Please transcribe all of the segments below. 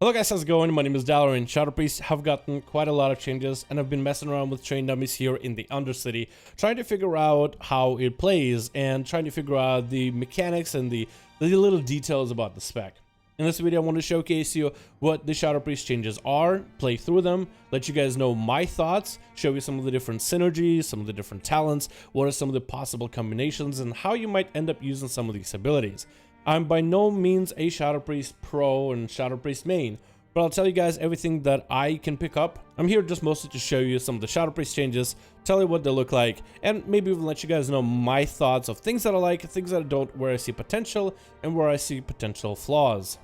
Hello guys, how's it going? My name is Dalaran. Shadow Priests have gotten quite a lot of changes, and I've been messing around with train dummies here in the Undercity, trying to figure out how it plays and trying to figure out the mechanics and the little details about the spec. In this video, I want to showcase you what the Shadow Priest changes are, play through them, let you guys know my thoughts, show you some of the different synergies, some of the different talents, what are some of the possible combinations, and how you might end up using some of these abilities. I'm by no means a Shadow Priest pro and Shadow Priest main, but I'll tell you guys everything that I can pick up. I'm here just mostly to show you some of the Shadow Priest changes, tell you what they look like, and maybe even let you guys know my thoughts of things that I like, things that I don't, where I see potential, and where I see potential flaws.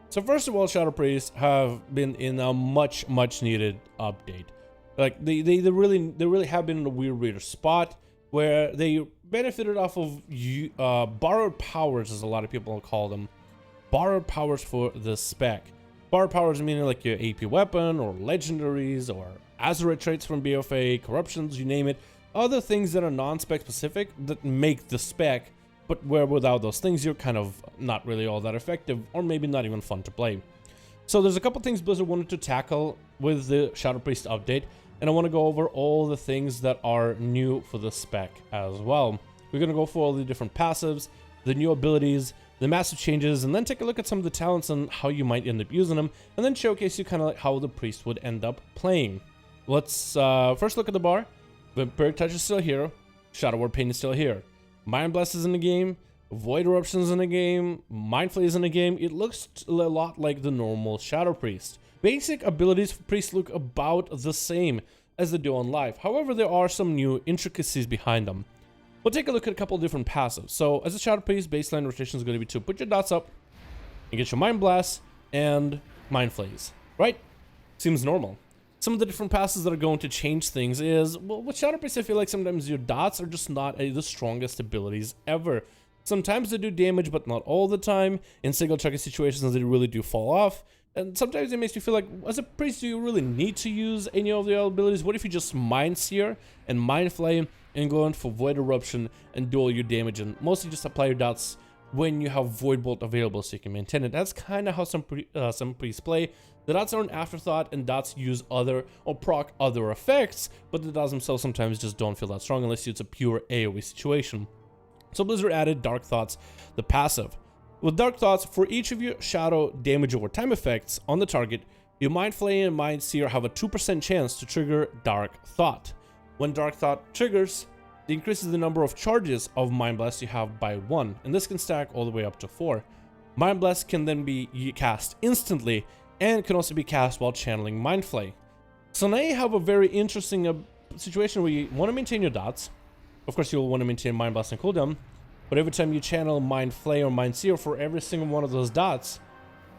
So first of all, Shadow Priests have been in a much needed update. Like they really have been in a weird spot where they benefited off of borrowed powers, as a lot of people call them. Borrowed powers for the spec. Borrowed powers meaning like your AP weapon, or legendaries, or Azure traits from BFA, corruptions, you name it. Other things that are non-spec specific that make the spec, but where without those things you're kind of not really all that effective, or maybe not even fun to play. So there's a couple things Blizzard wanted to tackle with the Shadow Priest update, and I want to go over all the things that are new for the spec as well. We're going to go for all the different passives, the new abilities, the massive changes, and then take a look at some of the talents and how you might end up using them, and then showcase you kind of like how the priest would end up playing. Let's first look at the bar. Vampiric Touch is still here, Shadow Ward Pain is still here, Mind Blast is in the game, Void Eruption is in the game, Mind Flay is in the game. It looks a lot like the normal Shadow Priest. Basic abilities for Priest look about the same as they do on live. However, there are some new intricacies behind them. We'll take a look at a couple of different passives. So as a Shadow Priest, baseline rotation is going to be to put your dots up and get your Mind Blasts and Mind Flays, right? Seems normal. Some of the different passes that are going to change things is, well, with Shadow Priest, I feel like sometimes your dots are just not the strongest abilities ever. Sometimes they do damage, but not all the time. In single target situations, they really do fall off. And sometimes it makes me feel like, as a priest, do you really need to use any of the abilities? What if you just Mind Seer and Mind Flay and go in for Void Eruption and do all your damage, and mostly just apply your dots when you have Void Bolt available so you can maintain it? That's kind of how some priests play. The dots are an afterthought, and dots use other or proc other effects, but the dots themselves sometimes just don't feel that strong unless it's a pure AoE situation. So Blizzard added Dark Thoughts, the passive. With Dark Thoughts, for each of your shadow damage over time effects on the target, your Mind Flay and Mind Seer have a 2% chance to trigger Dark Thought. When Dark Thought triggers, it increases the number of charges of Mind Blast you have by 1, and this can stack all the way up to 4. Mind Blast can then be cast instantly, and can also be cast while channeling Mind Flay. So now you have a very interesting situation where you want to maintain your dots. Of course, you'll want to maintain Mind Blast and cooldown, but every time you channel Mind Flay or Mind Seer for every single one of those dots,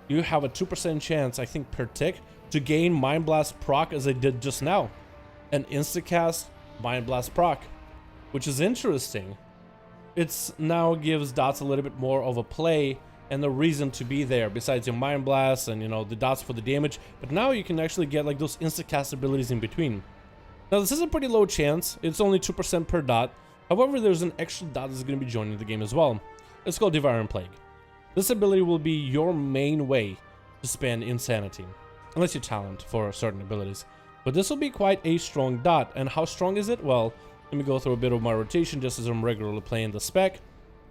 you have a 2% chance, I think, per tick to gain Mind Blast proc, as I did just now. An instacast Mind Blast proc, which is interesting. It's now gives dots a little bit more of a play and the reason to be there, besides your Mind Blast and, you know, the dots for the damage. But now you can actually get like those instacast abilities in between. Now this is a pretty low chance. It's only 2% per dot. However, there's an extra dot that's going to be joining the game as well. It's called Devouring Plague. This ability will be your main way to spend Insanity, unless you talent for certain abilities. But this will be quite a strong dot. And how strong is it? Well, let me go through a bit of my rotation just as I'm regularly playing the spec.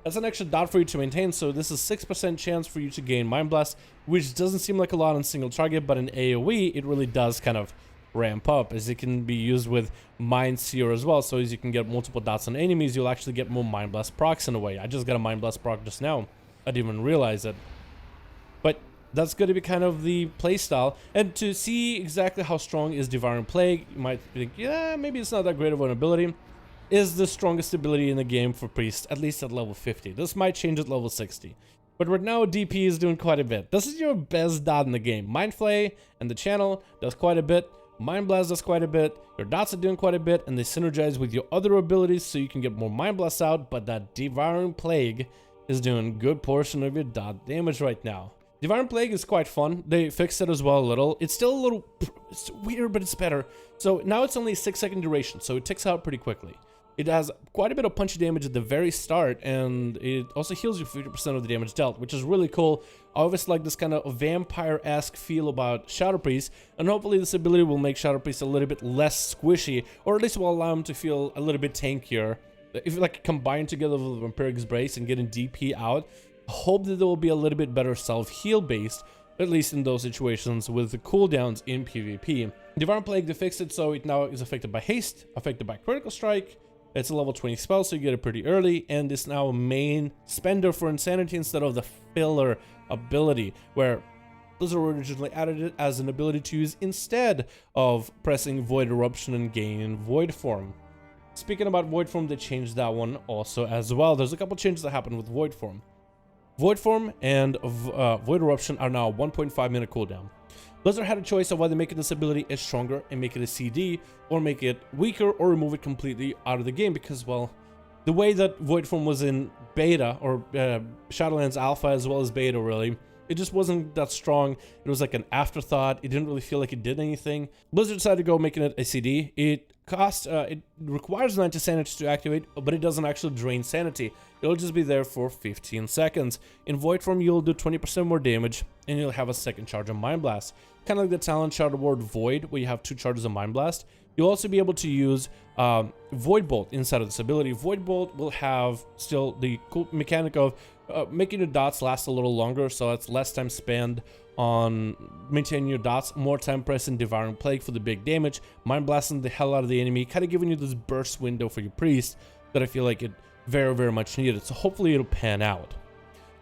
That's an extra dot for you to maintain, so this is 6% chance for you to gain Mind Blast, which doesn't seem like a lot on single target, but in AoE, it really does kind of ramp up, as it can be used with Mind Seer as well. So as you can get multiple dots on enemies, you'll actually get more Mind Blast procs in a way. I just got a Mind Blast proc just now. I didn't even realize it. But that's going to be kind of the playstyle. And to see exactly how strong is Devouring Plague, you might think, yeah, maybe it's not that great of an ability. Is the strongest ability in the game for Priest, at least at level 50. This might change at level 60. But right now, DP is doing quite a bit. This is your best dot in the game. Mind Flay and the channel does quite a bit. Mind Blast does quite a bit, your dots are doing quite a bit, and they synergize with your other abilities so you can get more Mind Blasts out, but that Devouring Plague is doing a good portion of your dot damage right now. Devouring Plague is quite fun. They fixed it as well a little. It's still a little it's weird, but it's better. So now it's only a 6-second duration, so it ticks out pretty quickly. It has quite a bit of punchy damage at the very start, and it also heals you 50% of the damage dealt, which is really cool. I always like this kind of vampire-esque feel about Shadow Priest, and hopefully this ability will make Shadow Priest a little bit less squishy, or at least will allow him to feel a little bit tankier. If like combined together with Vampiric's Brace and getting DP out, I hope that there will be a little bit better self-heal based, at least in those situations with the cooldowns in PvP. Devouring Plague, they fixed it so it now is affected by haste, affected by critical strike. It's a level 20 spell, so you get it pretty early, and it's now a main spender for Insanity instead of the filler ability, where Blizzard originally added it as an ability to use instead of pressing Void Eruption and gain Voidform. Speaking about Voidform, they changed that one also as well. There's a couple changes that happened with Voidform. Voidform and Void Eruption are now 1.5 minute cooldown. Blizzard had a choice of whether making this ability is stronger and make it a CD, or make it weaker or remove it completely out of the game, because, well, the way that Voidform was in beta, or Shadowlands alpha as well as beta really, it just wasn't that strong. It was like an afterthought. It didn't really feel like it did anything. Blizzard decided to go making it a CD. It requires 90 sanity to activate, but it doesn't actually drain sanity. It'll just be there for 15 seconds. In Voidform, you'll do 20% more damage, and you'll have a second charge of Mind Blast. Kind of like the talent Shadow Ward Void, where you have 2 charges of Mind Blast. You'll also be able to use Void Bolt inside of this ability. Void Bolt will have still the cool mechanic of making your dots last a little longer, so it's less time spent on maintaining your dots, more time pressing Devouring Plague for the big damage, Mind Blasting the hell out of the enemy, kind of giving you this burst window for your priest that I feel like it very, very much needed, so hopefully it'll pan out.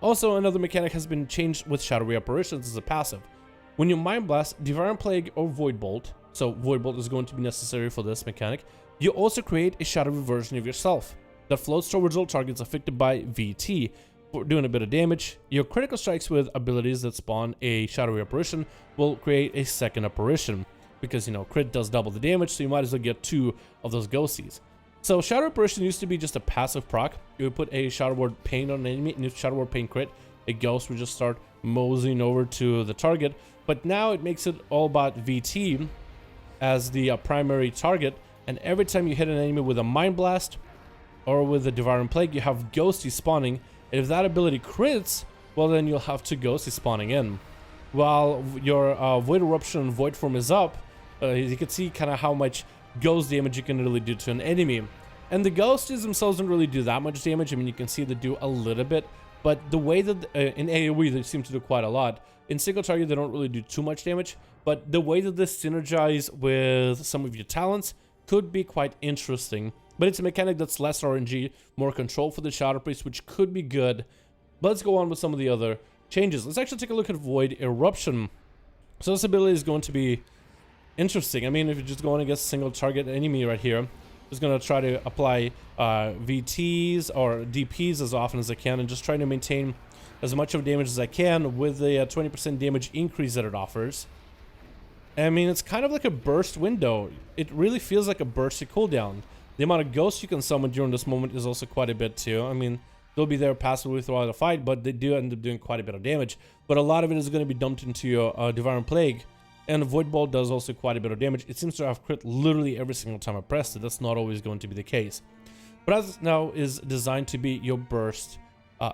Also, another mechanic has been changed with Shadowy Apparitions as a passive. When you Mind Blast, Devouring Plague or Void Bolt, so Void Bolt is going to be necessary for this mechanic, you also create a shadowy version of yourself that floats towards all targets affected by VT, for doing a bit of damage. Your critical strikes with abilities that spawn a shadowy apparition will create a second apparition, because, you know, crit does double the damage, so you might as well get 2 of those ghosties. So Shadow Apparition used to be just a passive proc. You would put a Shadow Ward Pain on an enemy, and if Shadow Ward Pain crit, a ghost would just start moseying over to the target. But now it makes it all about VT as the primary target, and every time you hit an enemy with a Mind Blast or with a Devouring Plague, you have ghosties spawning, and if that ability crits, well, then you'll have 2 ghosties spawning in. While your Void Eruption and Voidform is up, you can see kind of how much ghost damage you can really do to an enemy. And the ghosties themselves don't really do that much damage. I mean, you can see they do a little bit, but the way that in AoE they seem to do quite a lot. In single target they don't really do too much damage, but the way that they synergize with some of your talents could be quite interesting. But it's a mechanic that's less RNG, more control for the Shadow Priest, which could be good. But let's go on with some of the other changes. Let's actually take a look at Void Eruption. So this ability is going to be interesting. I mean, if you're just going against a single target enemy right here, just going to try to apply VTs or DPs as often as I can, and just trying to maintain as much of damage as I can with the 20% damage increase that it offers. I mean, it's kind of like a burst window. It really feels like a bursty cooldown. The amount of ghosts you can summon during this moment is also quite a bit too. I mean, they'll be there passively throughout the fight, but they do end up doing quite a bit of damage. But a lot of it is going to be dumped into your Devouring Plague. And Void Bolt does also quite a bit of damage. It seems to have crit literally every single time I pressed it. That's not always going to be the case. But as now is designed to be your burst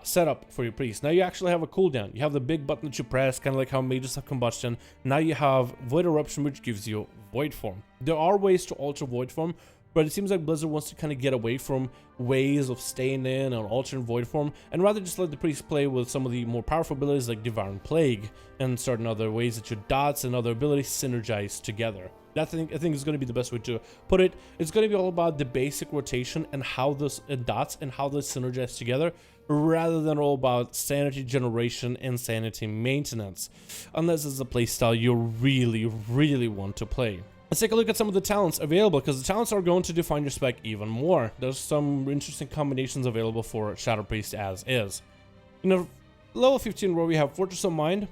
setup for your priest. Now you actually have a cooldown. You have the big button that you press, kind of like how mages have combustion. Now you have Void Eruption, which gives you Voidform. There are ways to alter Voidform, but it seems like Blizzard wants to kind of get away from ways of staying in and altering Voidform, and rather just let the priest play with some of the more powerful abilities like Devouring Plague and certain other ways that your dots and other abilities synergize together. That I think is going to be the best way to put it. It's going to be all about the basic rotation and how those dots and how they synergize together, rather than all about sanity generation and sanity maintenance, unless it's a playstyle you really, really want to play. Let's take a look at some of the talents available, because the talents are going to define your spec even more. There's some interesting combinations available for Shadow Priest as is. You know, level 15 where we have Fortress of Mind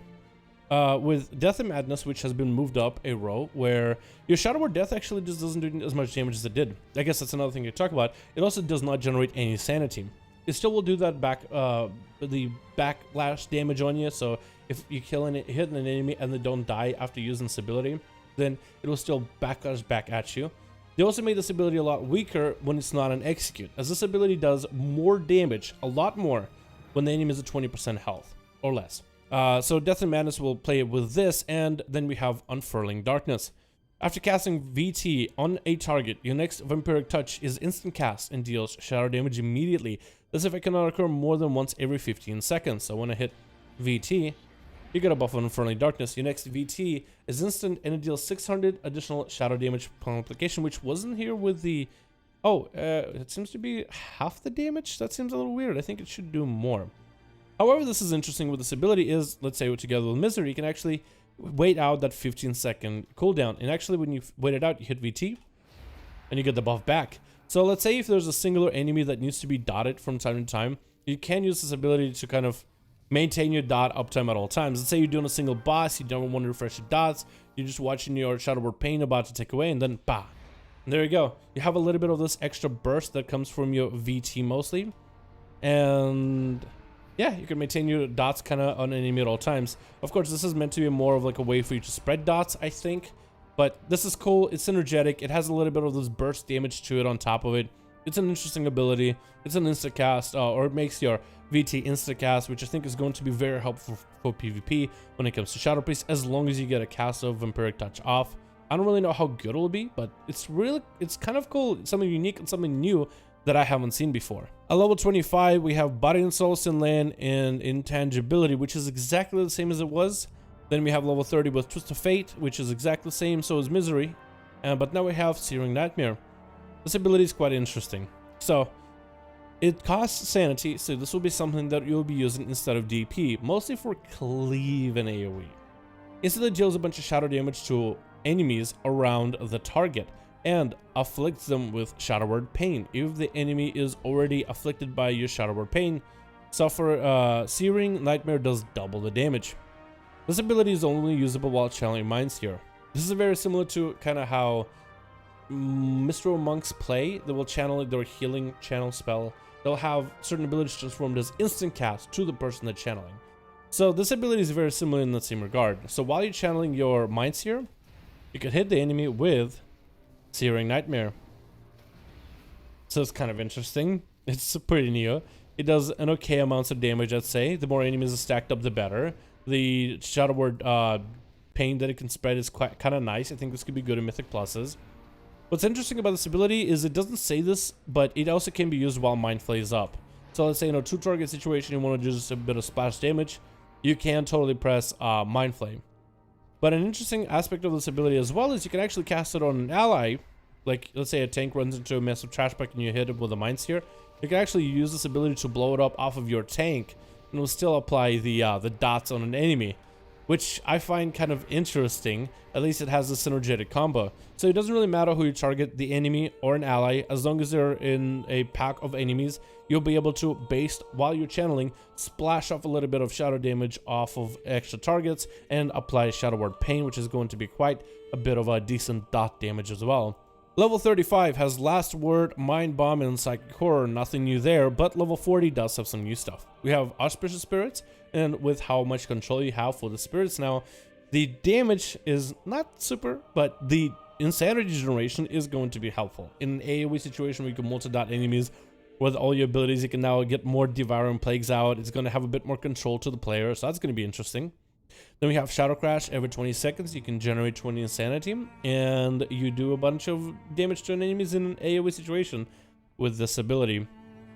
with Death and Madness, which has been moved up a row, where your Shadow Ward Death actually just doesn't do as much damage as it did. I guess that's another thing to talk about. It also does not generate any sanity. It still will do that the backlash damage on you, so if you hit an enemy and they don't die after using this ability, then it will still backlash back at you. They also made this ability a lot weaker when it's not an execute, as this ability does more damage, a lot more, when the enemy is at 20% health or less. So Death and Madness will play it with this, and then we have Unfurling Darkness. After casting VT on a target, your next Vampiric Touch is instant cast and deals shadow damage immediately. This effect cannot occur more than once every 15 seconds. So when I hit VT, you get a buff on Unfurling Darkness. Your next VT is instant and it deals 600 additional shadow damage per application, which wasn't here with the... Oh, it seems to be half the damage? That seems a little weird. I think it should do more. However, this is interesting with this ability is, let's say together with Misery, you can actually wait out that 15-second cooldown. And actually, when you wait it out, you hit VT, and you get the buff back. So let's say if there's a singular enemy that needs to be dotted from time to time, you can use this ability to kind of maintain your dot uptime at all times. Let's say you're doing a single boss, you don't want to refresh your dots, you're just watching your Shadowward Pain about to take away, and then bah. And there you go. You have a little bit of this extra burst that comes from your VT mostly. And yeah, you can maintain your dots kind of on enemy at all times. Of course, this is meant to be more of like a way for you to spread dots, I think. But this is cool. It's synergetic. It has a little bit of this burst damage to it on top of it. It's an interesting ability. It's an insta-cast, or it makes your VT insta-cast, which I think is going to be very helpful for PvP when it comes to Shadow Priest, as long as you get a cast of Vampiric Touch off. I don't really know how good it'll be, but it's kind of cool. It's something unique and something new that I haven't seen before. At level 25, we have Body and Soul, Sin Land, and Intangibility, which is exactly the same as it was. Then we have level 30 with Twist of Fate, which is exactly the same, so is Misery. But now we have Searing Nightmare. This ability is quite interesting. So, it costs Sanity, so this will be something that you'll be using instead of DP, mostly for cleave and AoE. Instantly deals a bunch of shadow damage to enemies around the target, and afflicts them with Shadowward Pain. If the enemy is already afflicted by your Shadowward Pain, Searing Nightmare does double the damage. This ability is only usable while channeling Minds here. This is very similar to kind of how Mistral monks play. They will channel their healing channel spell. They'll have certain abilities transformed as instant cast to the person they're channeling. So this ability is very similar in the same regard. So while you're channeling your Minds here, you can hit the enemy with Searing Nightmare. So it's kind of interesting. It's pretty new. It does an okay amounts of damage, I'd say. The more enemies are stacked up, the better. The Shadowward Pain that it can spread is kind of nice. I think this could be good in Mythic Pluses. What's interesting about this ability is it doesn't say this, but it also can be used while Mind Flays up. So let's say in a 2-target situation, you want to do just a bit of splash damage, you can totally press Mind Flame. But an interesting aspect of this ability as well is you can actually cast it on an ally. Like, let's say a tank runs into a massive trash pack and you hit it with a Mind Sphere. You can actually use this ability to blow it up off of your tank, and it will still apply the dots on an enemy, which I find kind of interesting. At least it has a synergetic combo. So it doesn't really matter who you target, the enemy or an ally, as long as they're in a pack of enemies, you'll be able to, while you're channeling, splash off a little bit of shadow damage off of extra targets and apply Shadowward Pain, which is going to be quite a bit of a decent dot damage as well. Level 35 has Last Word, Mind Bomb, and Psychic Horror. Nothing new there, but level 40 does have some new stuff. We have Auspicious Spirits, and with how much control you have for the spirits now, the damage is not super, but the Insanity generation is going to be helpful. In an AoE situation where you can multi-dot enemies with all your abilities, you can now get more Devouring Plagues out. It's going to have a bit more control to the player, so that's going to be interesting. Then we have Shadow Crash. Every 20 seconds you can generate 20 Insanity, and you do a bunch of damage to enemies in an AoE situation with this ability.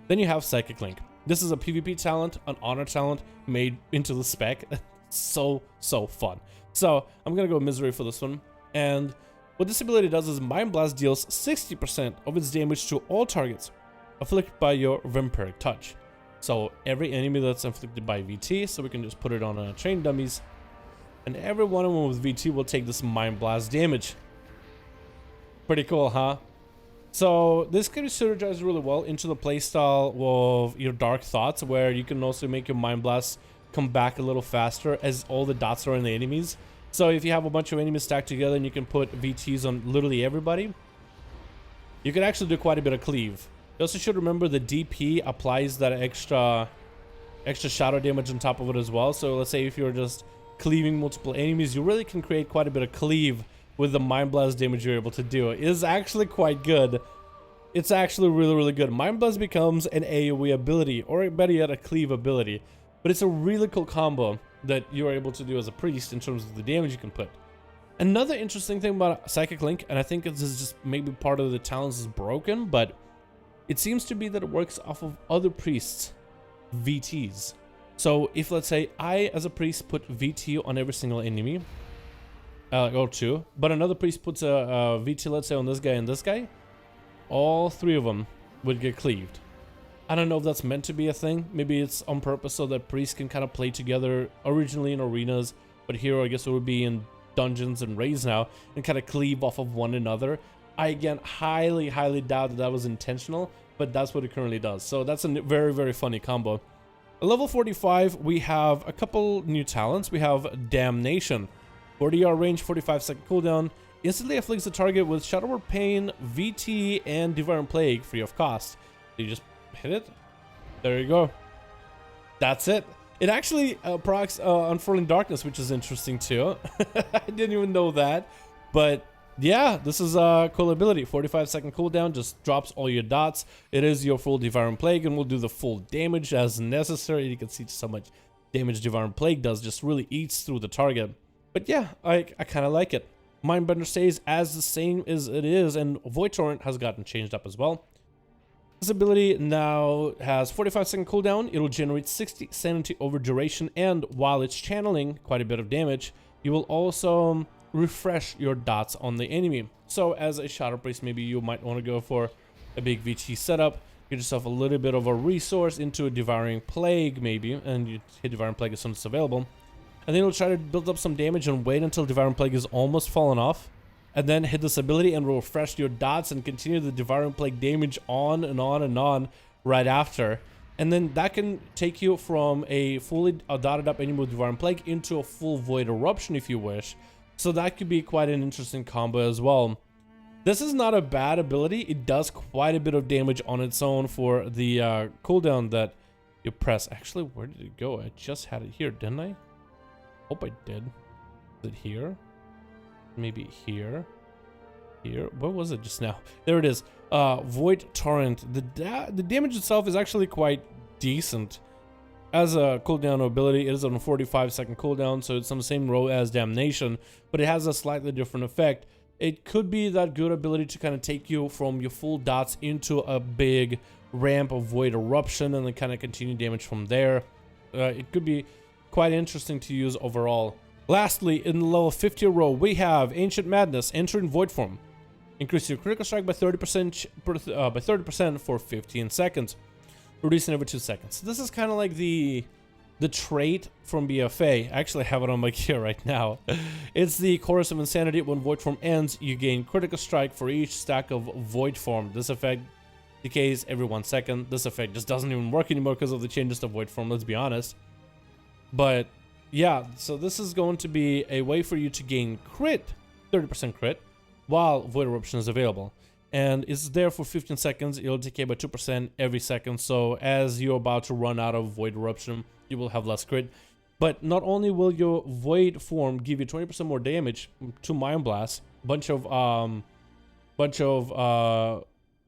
Then you have Psychic Link. This is a PvP talent, an honor talent made into the spec. so fun. So I'm gonna go Misery for this one. And what this ability does is Mind Blast deals 60% of its damage to all targets afflicted by your Vampiric Touch. So every enemy that's inflicted by VT, so we can just put it on trained dummies, and every one of them with VT will take this Mind Blast damage. Pretty cool, huh? So this can be synergized really well into the playstyle of your Dark Thoughts, where you can also make your Mind Blast come back a little faster as all the dots are on the enemies. So if you have a bunch of enemies stacked together and you can put VTs on literally everybody, you can actually do quite a bit of cleave. You also should remember the DP applies that extra shadow damage on top of it as well. So let's say if you're just cleaving multiple enemies, you really can create quite a bit of cleave with the Mind Blast damage you're able to do is actually quite good. It's actually really, really good. Mind Blast becomes an AoE ability, or better yet, a cleave ability. But it's a really cool combo that you're able to do as a priest in terms of the damage you can put. Another interesting thing about Psychic Link, and I think this is just maybe part of the talents is broken, but it seems to be that it works off of other priests' VTs. So if, let's say, I as a priest put VT on every single enemy, or two, but another priest puts a VT, let's say, on this guy and this guy, all three of them would get cleaved. I don't know if that's meant to be a thing. Maybe it's on purpose so that priests can kind of play together originally in arenas, but here I guess it would be in dungeons and raids now and kind of cleave off of one another. I again highly doubt that that was intentional, but that's what it currently does. So that's a very, very funny combo. At level 45, we have a couple new talents. We have Damnation, 40-yard range, 45-second cooldown, instantly afflicts the target with Shadow Word Pain, VT, and Devouring Plague free of cost. So you just hit it. There you go. That's it. It actually procs Unfurling Darkness, which is interesting too. I didn't even know that. But yeah, this is a cool ability. 45-second cooldown, just drops all your dots. It is your full Devouring Plague and will do the full damage as necessary. You can see just how much damage Devouring Plague does. Just really eats through the target. But yeah, I kind of like it. Mindbender stays as the same as it is, and Void Torrent has gotten changed up as well. This ability now has 45-second cooldown. It'll generate 60 sanity over duration, and while it's channeling quite a bit of damage, you will also refresh your dots on the enemy. So as a Shadow Priest, maybe you might want to go for a big VT setup, get yourself a little bit of a resource into a Devouring Plague maybe, and you hit Devouring Plague as soon as it's available. And then you'll try to build up some damage and wait until Devouring Plague is almost fallen off, and then hit this ability and refresh your dots and continue the Devouring Plague damage on and on and on right after. And then that can take you from a fully dotted up enemy with Devouring Plague into a full Void Eruption if you wish. So that could be quite an interesting combo as well. This is not a bad ability. It does quite a bit of damage on its own for the cooldown that you press. Actually, where did it go? I just had it here, didn't I? Hope I did. Is it here? Maybe here. Here. What was it just now? There it is. Void Torrent. The damage itself is actually quite decent. As a cooldown ability, it is on a 45-second cooldown, so it's on the same row as Damnation, but it has a slightly different effect. It could be that good ability to kind of take you from your full dots into a big ramp of Void Eruption and then kind of continue damage from there. It could be quite interesting to use overall. Lastly, in the level 50 row, we have Ancient Madness, entering Voidform. Increase your critical strike by 30% for 15 seconds. Reducing every 2 seconds. This is kind of like the trait from BFA. I actually have it on my gear right now. It's the Chorus of Insanity. When Voidform ends, you gain critical strike for each stack of Voidform. This effect decays every 1 second. This effect just doesn't even work anymore because of the changes to Voidform, let's be honest. But yeah, so this is going to be a way for you to gain crit, 30% crit, while Void Eruption is available. And it's there for 15 seconds. It'll decay by 2% every second. So as you're about to run out of Void Eruption, you will have less crit. But not only will your Void form give you 20% more damage to Mind Blast, bunch of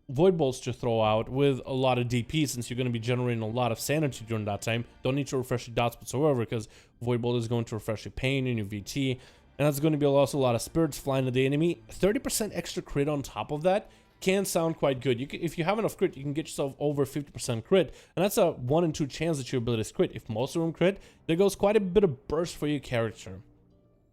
Void Bolts to throw out with a lot of DP, since you're going to be generating a lot of sanity during that time. Don't need to refresh your dots whatsoever, because Void Bolt is going to refresh your pain and your VT. And that's going to be also a lot of spirits flying at the enemy. 30% extra crit on top of that can sound quite good. If you have enough crit, you can get yourself over 50% crit. And that's a 1 in 2 chance that your ability is crit. If most of them crit, there goes quite a bit of burst for your character.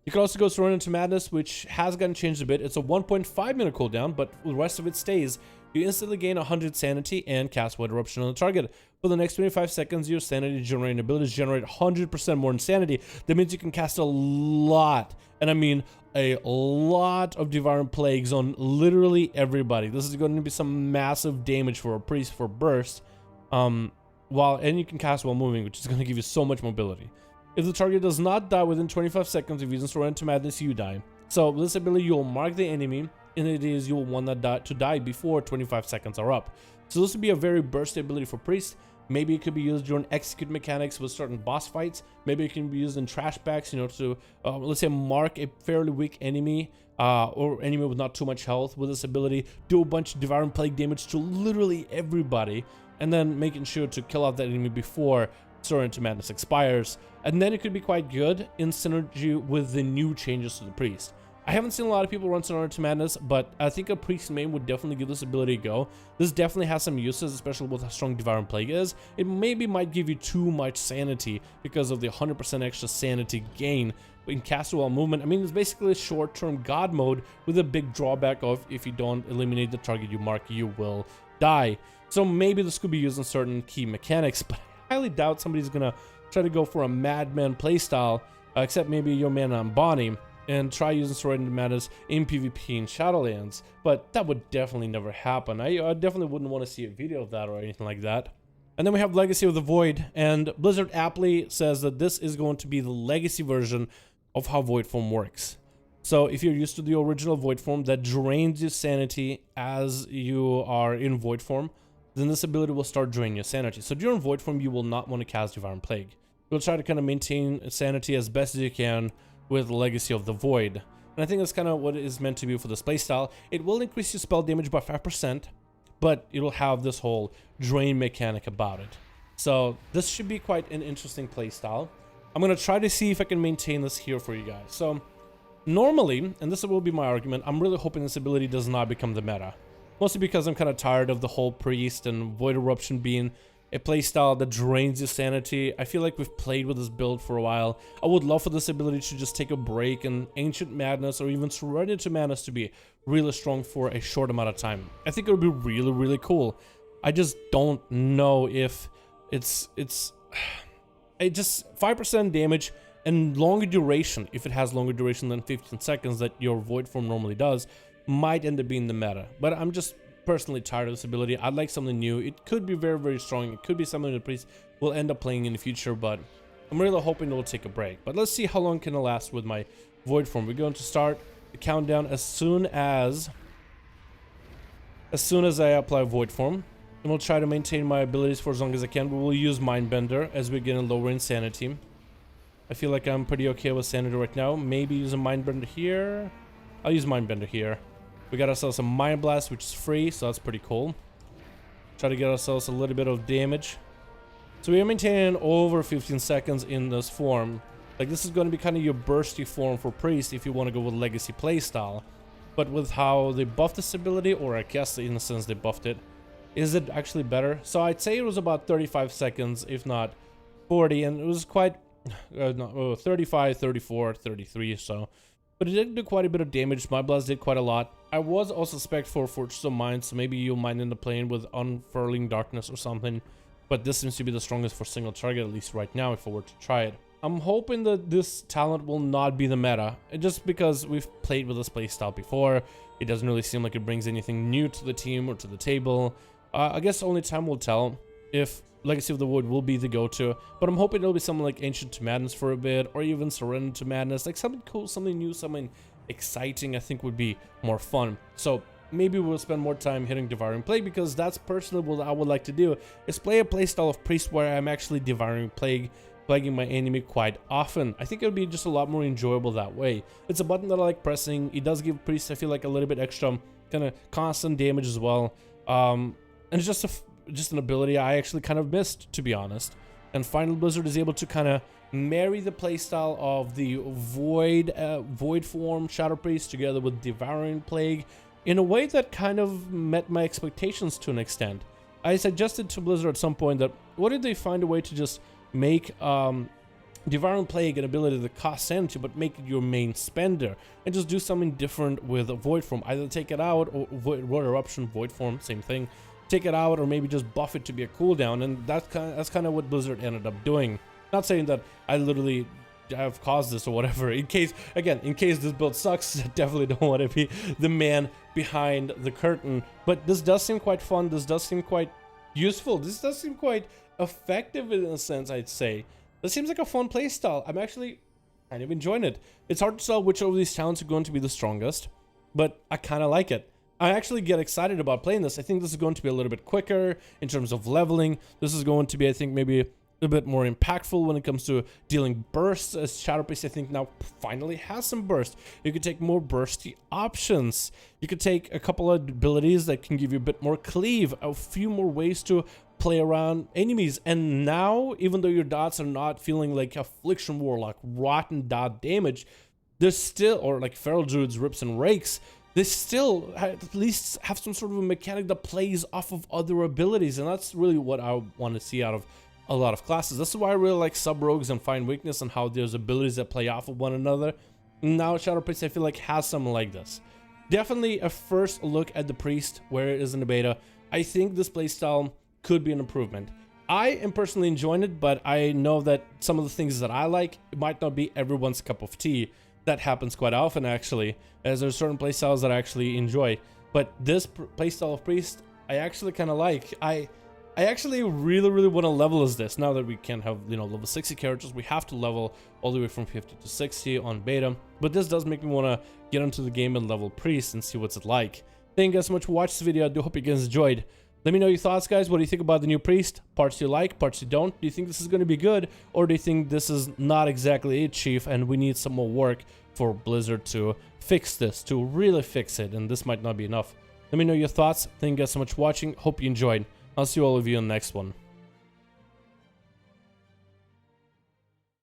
You can also go Run into Madness, which has gotten changed a bit. It's a 1.5 minute cooldown, but the rest of it stays. You instantly gain 100 sanity and cast Void Eruption on the target. For the next 25 seconds, your sanity generating abilities generate 100% more insanity. That means you can cast a lot, and I mean a lot, of Devouring Plagues on literally everybody. This is going to be some massive damage for a priest for burst. And you can cast while moving, which is going to give you so much mobility. If the target does not die within 25 seconds of using Run into Madness, you die. So with this ability, you'll mark the enemy, and it is you'll want that to die before 25 seconds are up. So this would be a very bursty ability for priest. Maybe it could be used during execute mechanics with certain boss fights. Maybe it can be used in trash bags, you know, to let's say mark a fairly weak enemy or enemy with not too much health with this ability, do a bunch of Devouring Plague damage to literally everybody, and then making sure to kill off that enemy before Torrent to Madness expires. And then it could be quite good in synergy with the new changes to the Priest. I haven't seen a lot of people run Torrent to Madness, but I think a Priest main would definitely give this ability a go. This definitely has some uses, especially with how strong Devouring Plague is. It maybe might give you too much sanity because of the 100% extra sanity gain in caster while movement. I mean, it's basically a short-term God mode with a big drawback of if you don't eliminate the target you mark, you will die. So maybe this could be used in certain key mechanics, but I highly doubt somebody's gonna try to go for a Madman playstyle, except maybe your man on Bonnie, and try using Torrent to Madness in PvP in Shadowlands, but that would definitely never happen. I definitely wouldn't want to see a video of that or anything like that. And then we have Legacy of the Void, and Blizzard aptly says that this is going to be the legacy version of how Voidform works. So if you're used to the original Voidform that drains your sanity as you are in Voidform, then this ability will start draining your sanity. So during Voidform, you will not want to cast Devouring Plague. You'll try to kind of maintain sanity as best as you can with Legacy of the Void. And I think that's kind of what it is meant to be for this playstyle. It will increase your spell damage by 5%, but it'll have this whole drain mechanic about it. So this should be quite an interesting playstyle. I'm going to try to see if I can maintain this here for you guys. So normally, and this will be my argument, I'm really hoping this ability does not become the meta. Mostly because I'm kind of tired of the whole Priest and Void Eruption being a playstyle that drains your sanity. I feel like we've played with this build for a while. I would love for this ability to just take a break and Ancient Madness or even Surrender to Madness to be really strong for a short amount of time. I think it would be really, really cool. I just don't know if it's just 5% damage and longer duration, if it has longer duration than 15 seconds that your Void form normally does, might end up being the meta. But I'm just personally tired of this ability. I'd like something new. It could be very, very strong. It could be something the Priest will end up playing in the future, but I'm really hoping it will take a break. But let's see how long can it last with my Void form. We're going to start the countdown as soon as I apply Void form. And we'll try to maintain my abilities for as long as I can. We will use Mindbender as we get a lower insanity. I feel like I'm pretty okay with sanity right now. Maybe use a Mindbender here. I'll use Mindbender here. We got ourselves a Mind Blast, which is free, so that's pretty cool. Try to get ourselves a little bit of damage. So we are maintaining over 15 seconds in this form. Like, this is going to be kind of your bursty form for Priest if you want to go with Legacy playstyle. But with how they buffed this ability, or I guess in a sense they buffed it, is it actually better? So I'd say it was about 35 seconds, if not 40, and it was quite 35, 34, 33 or so. But it did do quite a bit of damage. My Blast did quite a lot. I was also spec'd for Fortress of Mind, so maybe you might end up playing with Unfurling Darkness or something. But this seems to be the strongest for single target, at least right now, if I were to try it. I'm hoping that this talent will not be the meta, just because we've played with this playstyle before. It doesn't really seem like it brings anything new to the team or to the table. I guess only time will tell if Legacy of the Void will be the go-to, but I'm hoping it'll be something like Ancient to Madness for a bit, or even Surrender to Madness, like something cool, something new, something exciting. I think would be more fun. So maybe we'll spend more time hitting Devouring Plague, because that's personally what I would like to do, is play a playstyle of Priest where I'm actually Devouring Plague, plaguing my enemy quite often. I think it would be just a lot more enjoyable that way. It's a button that I like pressing. It does give Priest, I feel like, a little bit extra kind of constant damage as well. And it's just an ability I actually kind of missed, to be honest. And finally, Blizzard is able to kind of marry the playstyle of the Void form Shadow Priest together with Devouring Plague in a way that kind of met my expectations to an extent. I suggested to Blizzard at some point that, what if they find a way to just make Devouring Plague an ability that costs sanity, but make it your main spender, and just do something different with a Void form. Either take it out, or Void Eruption, Void form, same thing. Take it out, or maybe just buff it to be a cooldown, and that's kind of what Blizzard ended up doing. Not saying that I literally have caused this or whatever. In case this build sucks, I definitely don't want to be the man behind the curtain. But this does seem quite fun. This does seem quite useful. This does seem quite effective in a sense, I'd say. This seems like a fun playstyle. I'm actually kind of enjoying it. It's hard to tell which of these talents are going to be the strongest, but I kind of like it. I actually get excited about playing this. I think this is going to be a little bit quicker in terms of leveling. This is going to be, I think, maybe a bit more impactful when it comes to dealing bursts, as Shadowpriest, I think, now finally has some burst. You could take more bursty options. You could take a couple of abilities that can give you a bit more cleave, a few more ways to play around enemies. And now, even though your dots are not feeling like Affliction Warlock, rotten dot damage, there's still, or like Feral Druids, Rips and Rakes, they still at least have some sort of a mechanic that plays off of other abilities, and that's really what I want to see out of a lot of classes. This is why I really like sub-rogues and Find Weakness, and how there's abilities that play off of one another. Now Shadowpriest, I feel like, has something like this. Definitely a first look at the Priest, where it is in the beta. I think this playstyle could be an improvement. I am personally enjoying it, but I know that some of the things that I like, it might not be everyone's cup of tea. That happens quite often, actually, as there's certain playstyles that I actually enjoy. But this playstyle of Priest, I actually kind of like. I actually really want to level as this. Now that we can have, you know, level 60 characters, we have to level all the way from 50 to 60 on beta. But this does make me want to get into the game and level Priest and see what's it like. Thank you guys so much for watching this video. I do hope you guys enjoyed. Let me know your thoughts, guys. What do you think about the new Priest? Parts you like, parts you don't. Do you think this is going to be good? Or do you think this is not exactly it, Chief, and we need some more work for Blizzard to fix this, to really fix it, and this might not be enough? Let me know your thoughts. Thank you guys so much for watching. Hope you enjoyed. I'll see all of you in the next one.